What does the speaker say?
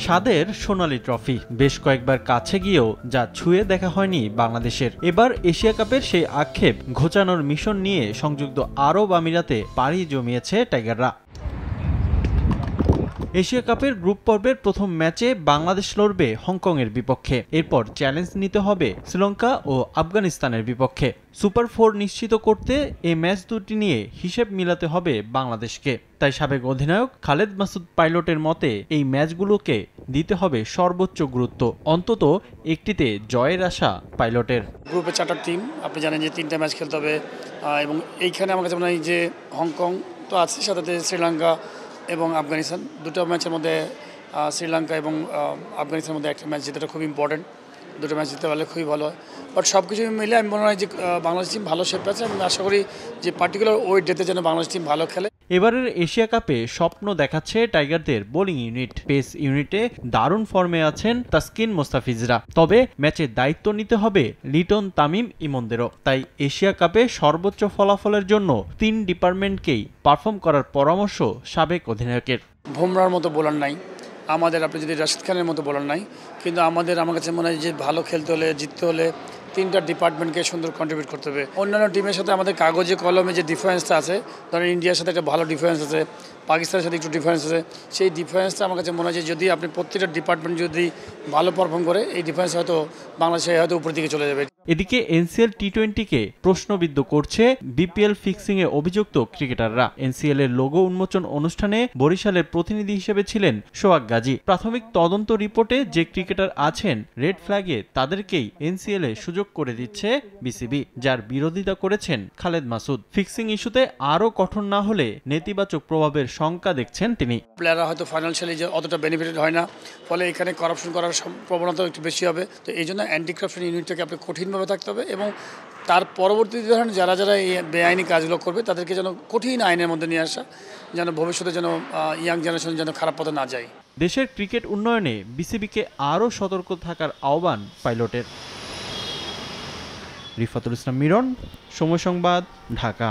স্বাদের সোনালী ট্রফি বেশ কয়েকবার কাছে গিয়েও যা ছুঁয়ে দেখা হয়নি বাংলাদেশের। এবার এশিয়া কাপের সেই আক্ষেপ ঘোচানোর মিশন নিয়ে সংযুক্ত আরব আমিরাতে পাড়ি জমিয়েছে টাইগাররা। এশিয়া কাপের গ্রুপ পর্বের প্রথম ম্যাচে বাংলাদেশ লড়বে হংকংয়ের বিপক্ষে। এরপর চ্যালেঞ্জ নিতে হবে শ্রীলঙ্কা ও আফগানিস্তানের বিপক্ষে। সুপার 4 নিশ্চিত করতে এই ম্যাচ দুটি নিয়ে হিসেব মিলাতে হবে বাংলাদেশকে। তাই সাবেক অধিনায়ক খালেদ মাসুদ পাইলটের মতে এই ম্যাচগুলোকে দিতে হবে সর্বোচ্চ গুরুত্ব। অন্তত একটিতে জয়ের আশা পাইলটের। গ্রুপে 4টা টিম, আপনি জানেন যে 3টা ম্যাচ খেলতে হবে এবং এইখানে আমার কাছে মনে হয় যে হংকং তো আছে, সাথে শ্রীলঙ্কা এবং আফগানিস্তান। দুটো ম্যাচের মধ্যে শ্রীলঙ্কা এবং আফগানিস্তানের মধ্যে একটা ম্যাচ যেটা খুব ইম্পর্টেন্ট। দুটো ম্যাচ জিততে পারলে খুবই ভালো হয়। বাট সব কিছু মিলে আমি মনে হয় যে বাংলাদেশ টিম ভালো শেপে আছে। আমি আশা করি যে পার্টিকুলার ওই ডেতে যেন বাংলাদেশ টিম ভালো খেলে। এবারের এশিয়া কাপে স্বপ্ন দেখাচ্ছে টাইগারদের বোলিং ইউনিট। পেস ইউনিটে দারুণ ফর্মে আছেন তাসকিন মোস্তাফিজরা। তবে ম্যাচের দায়িত্ব নিতে হবে লিটন তামিম ইমনদেরও। তাই এশিয়া কাপে সর্বোচ্চ ফলাফলের জন্য 3 ডিপার্টমেন্টকেই পারফর্ম করার পরামর্শ সাবেক অধিনায়কের। বুমরার মতো বোলার নাই আমাদের, আপনি যদি রাশিদ খানের মতো বোলার নাই, কিন্তু আমার কাছে মনে হয় যে ভালো খেলতে হলে, জিততে হলে 3টা ডিপার্টমেন্টকে সুন্দর কন্ট্রিবিউট করতে হবে। অন্যান্য টিমের সাথে আমাদের কাগজে কলমে যে ডিফারেন্সটা আছে, ধরেন ইন্ডিয়ার সাথে একটা ভালো ডিফারেন্স আছে, পাকিস্তানের সাথে একটু ডিফারেন্স আছে, সেই ডিফারেন্সটা আমার কাছে মনে হয় যে যদি আপনি প্রত্যেকটা ডিপার্টমেন্ট যদি ভালো পারফর্ম করে, এই ডিফারেন্স হয়তো বাংলাদেশে হয়তো উপর দিকে চলে যাবে। এদিকে এনসিএল টি20কে প্রশ্নবিদ্ধ করছে বিপিএল ফিক্সিংয়ে অভিযুক্ত ক্রিকেটাররা। এনসিএল এর লোগো উন্মোচন অনুষ্ঠানে বরিশালের প্রতিনিধি হিসেবে ছিলেন সোহাগ গাজী। প্রাথমিক তদন্ত রিপোর্টে যে ক্রিকেটার আছেন রেড ফ্ল্যাগে, তাদেরকেই এনসিএল এ সুযোগ করে দিচ্ছে বিসিবি, যার বিরোধিতা করেছেন খালেদ মাসুদ। ফিক্সিং ইস্যুতে আরও কঠোর না হলে নেতিবাচক প্রভাবের শঙ্কা দেখছেন তিনি। প্লেয়াররা হয়তো ফাইন্যান্সিয়ালি যে অতটা বেনিফিটেড হয় না, ফলে এখানে করাপশন করার প্রবণতা একটু বেশি হবে। তো এই জন্য অ্যান্টি করাপশন ইউনিটটাকে আপনি কঠিনভাবে থাকতে হবে এবং তার পরবর্তীতে ধরেন যারা এই বেআইনি কাজগুলো করবে তাদেরকে যেন কঠিন আইনের মধ্যে নিয়ে আসা, যেন ভবিষ্যতে যেন ইয়াং জেনারেশন যেন খারাপ পথে না যায়। দেশের ক্রিকেট উন্নয়নে বিসিবিকে আরও সতর্ক থাকার আহ্বান পাইলটের। রিফাতুল ইসলাম মিরন, সময় সংবাদ, ঢাকা।